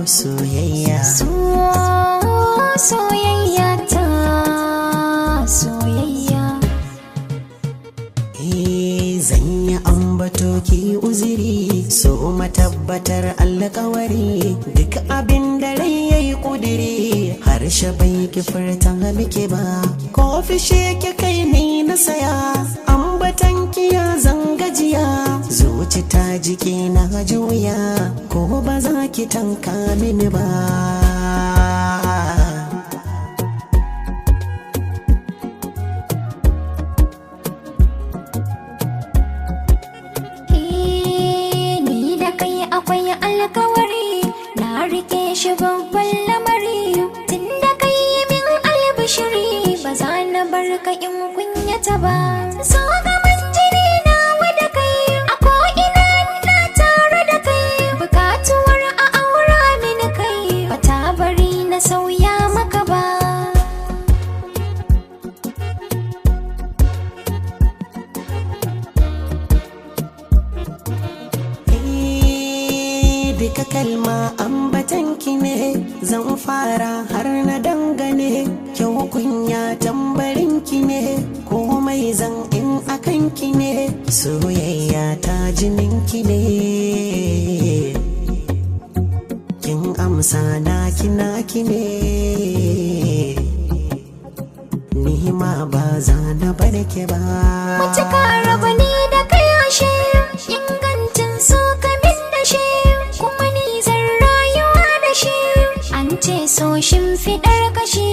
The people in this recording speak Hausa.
soyayya. Soyayya ta soyayya. Zan yi ambato ki uziri, so matabbatar alƙawari, duk abin da rai yayi ƙudiri, harshe bai ki furta miki ba, ko fishe ki kai ni na saya, ambatan ki ya zangajiya, zuci ta jiki na juya, ko ba za ki tanka mini ba. Akwai alkawari na rike shi babban lamari, tunda kai min albishiri ba za na bar ka in kunyata ba. So gaban jini na wada kai, a ko'ina na tare da kai, bukatuwar a aura mini kai, ba ta bari na sauya maka ba. Duka kalma ambatanki ne, zan fara har na dangane, kyau kunya tambarinki ne, komai zan in akanki ne, soyayya ta jininki ne. Kin amsa naki ne, ni ma ba za na barke ba. Mutuka raba ni da kayashe, ingancin so kamin da shi, kuma ni zan rayuwa da shi, an ce so shimfiɗar kashi.